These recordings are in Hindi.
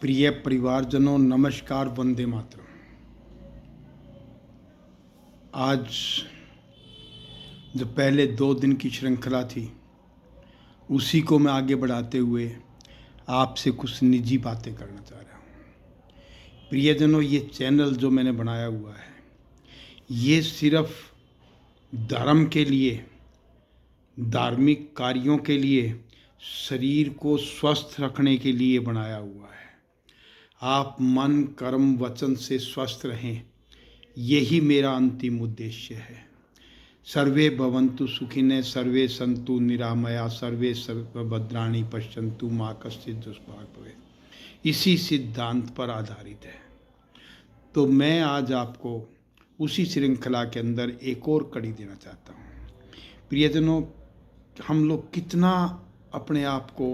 प्रिय परिवारजनों, नमस्कार, वंदे मातरम। आज जो पहले 2 दिन की श्रृंखला थी, उसी को मैं आगे बढ़ाते हुए आपसे कुछ निजी बातें करना चाह रहा हूँ। प्रियजनों, ये चैनल जो मैंने बनाया हुआ है, ये सिर्फ धर्म के लिए, धार्मिक कार्यों के लिए, शरीर को स्वस्थ रखने के लिए बनाया हुआ है। आप मन, कर्म, वचन से स्वस्थ रहें, यही मेरा अंतिम उद्देश्य है। सर्वे भवन्तु सुखिनः, सर्वे सन्तु निरामया, सर्वे सर्वभद्राणि पश्यन्तु मा कश्चित् दुष्भाग् भवेत्। इसी सिद्धांत पर आधारित है। तो मैं आज आपको उसी श्रृंखला के अंदर एक और कड़ी देना चाहता हूँ। प्रियजनों, हम लोग कितना अपने आप को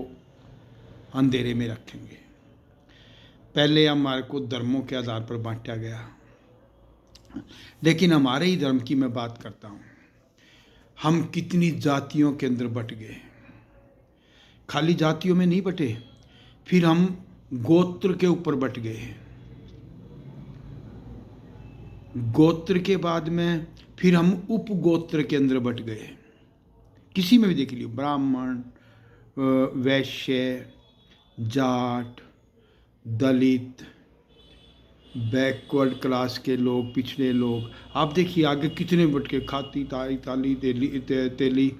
अंधेरे में रखेंगे। पहले हमारे को धर्मों के आधार पर बांटा गया, लेकिन हमारे ही धर्म की मैं बात करता हूँ। हम कितनी जातियों के अंदर बट गए। खाली जातियों में नहीं बटे, फिर हम गोत्र के ऊपर बट गए। गोत्र के बाद में फिर हम उपगोत्र के अंदर बट गए। किसी में भी देख लियो, ब्राह्मण, वैश्य, जाट, दलित, बैकवर्ड क्लास के लोग, पिछड़े लोग, आप देखिए आगे कितने बट के, खाती, ताई, ताली, तेली,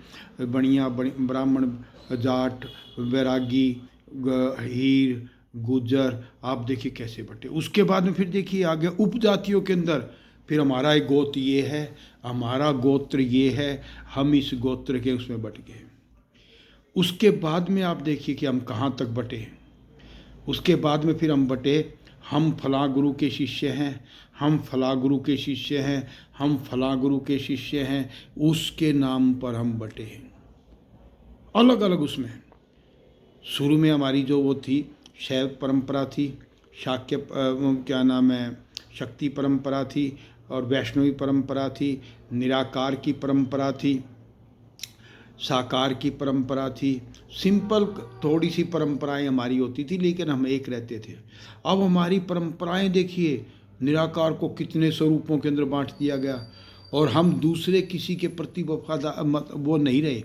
बनिया, ब्राह्मण, जाट, वैरागी, हीर, गुजर, आप देखिए कैसे बटे। उसके बाद में फिर देखिए आगे उपजातियों के अंदर, फिर हमारा एक गोत्र ये है, हमारा गोत्र ये है, हम इस गोत्र के उसमें बट गए। उसके बाद में आप देखिए कि हम कहाँ तक बटे। उसके बाद में फिर हम बटे, हम फला गुरु के शिष्य हैं, हम फला गुरु के शिष्य हैं, हम फला गुरु के शिष्य हैं, उसके नाम पर हम बटे हैं। अलग अलग उसमें शुरू में हमारी जो वो थी शैव परंपरा थी, शाक्य क्या नाम है, शक्ति परंपरा थी, और वैष्णवी परंपरा थी, निराकार की परंपरा थी, साकार की परंपरा थी। सिंपल थोड़ी सी परंपराएं हमारी होती थी, लेकिन हम एक रहते थे। अब हमारी परंपराएं देखिए, निराकार को कितने स्वरूपों के अंदर बांट दिया गया, और हम दूसरे किसी के प्रति वफादार वो नहीं रहे,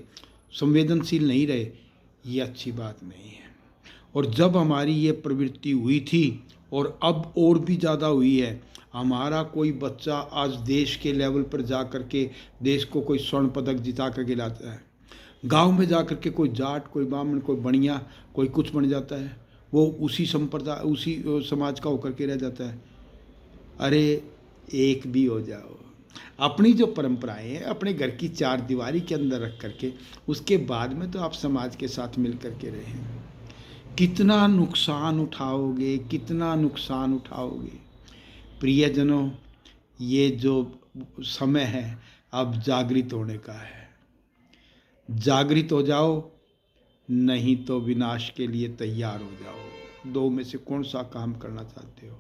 संवेदनशील नहीं रहे। ये अच्छी बात नहीं है। और जब हमारी ये प्रवृत्ति हुई थी, और अब और भी ज़्यादा हुई है, हमारा कोई बच्चा आज देश के लेवल पर जा कर के देश को कोई स्वर्ण पदक जिता कर के लाता है, गांव में जा कर के कोई जाट, कोई ब्राह्मण, कोई बनिया, कोई कुछ बन जाता है, वो उसी संप्रदाय, उसी समाज का होकर के रह जाता है। अरे एक भी हो जाओ। अपनी जो परंपराएं हैं अपने घर की चार दीवारी के अंदर रख करके, उसके बाद में तो आप समाज के साथ मिल करके रहें। कितना नुकसान उठाओगे, कितना नुकसान उठाओगे। प्रियजनों, ये जो समय है अब जागृत होने का है। जागृत हो जाओ, नहीं तो विनाश के लिए तैयार हो जाओ। दो में से कौन सा काम करना चाहते हो?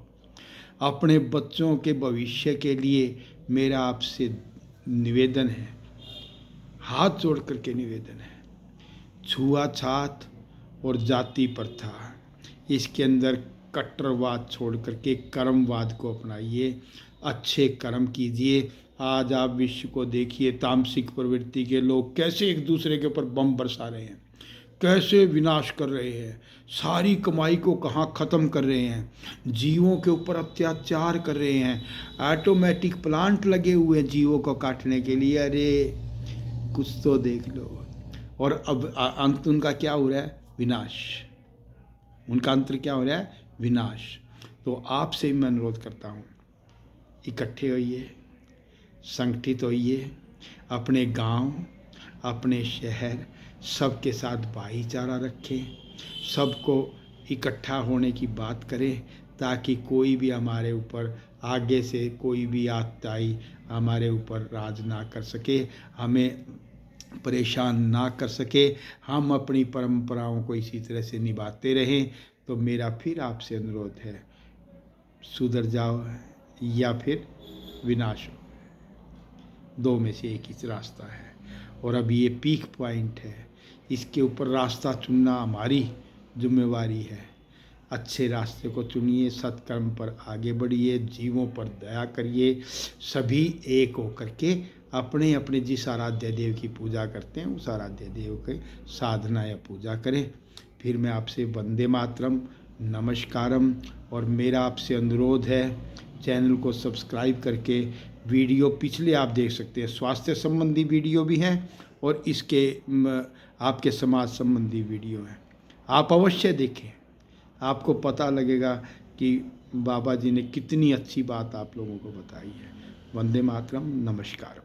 अपने बच्चों के भविष्य के लिए मेरा आपसे निवेदन है, हाथ जोड़ करके निवेदन है। छुआछूत और जाति प्रथा, इसके अंदर कट्टरवाद छोड़ करके कर्मवाद को अपनाइए, अच्छे कर्म कीजिए। आज आप विश्व को देखिए, तामसिक प्रवृत्ति के लोग कैसे एक दूसरे के ऊपर बम बरसा रहे हैं, कैसे विनाश कर रहे हैं, सारी कमाई को कहाँ ख़त्म कर रहे हैं, जीवों के ऊपर अत्याचार कर रहे हैं, ऑटोमेटिक प्लांट लगे हुए हैं जीवों को काटने के लिए। अरे कुछ तो देख लो। और अब अंत उनका क्या हो रहा है? विनाश। उनका अंत क्या हो रहा है? विनाश। तो आपसे मैं अनुरोध करता हूँ, इकट्ठे होइए, संगठित होइए, अपने गांव, अपने शहर, सबके साथ भाईचारा रखें, सबको इकट्ठा होने की बात करें, ताकि कोई भी हमारे ऊपर आगे से कोई भी आत्ताई हमारे ऊपर राज ना कर सके, हमें परेशान ना कर सके। हम अपनी परंपराओं को इसी तरह से निभाते रहें। तो मेरा फिर आपसे अनुरोध है, सुधर जाओ या फिर विनाश हो। दो में से एक ही रास्ता है, और अब ये पीक पॉइंट है। इसके ऊपर रास्ता चुनना हमारी जिम्मेवारी है। अच्छे रास्ते को चुनिए, सत्कर्म पर आगे बढ़िए, जीवों पर दया करिए। सभी एक होकर के अपने अपने जिस आराध्य देव की पूजा करते हैं उस आराध्य देव की साधना या पूजा करें। फिर मैं आपसे वंदे मातरम, नमस्कारम, और मेरा आपसे अनुरोध है चैनल को सब्सक्राइब करके वीडियो पिछले आप देख सकते हैं, स्वास्थ्य संबंधी वीडियो भी हैं और इसके आपके समाज संबंधी वीडियो हैं। आप अवश्य देखें, आपको पता लगेगा कि बाबा जी ने कितनी अच्छी बात आप लोगों को बताई है। वंदे मातरम, नमस्कार।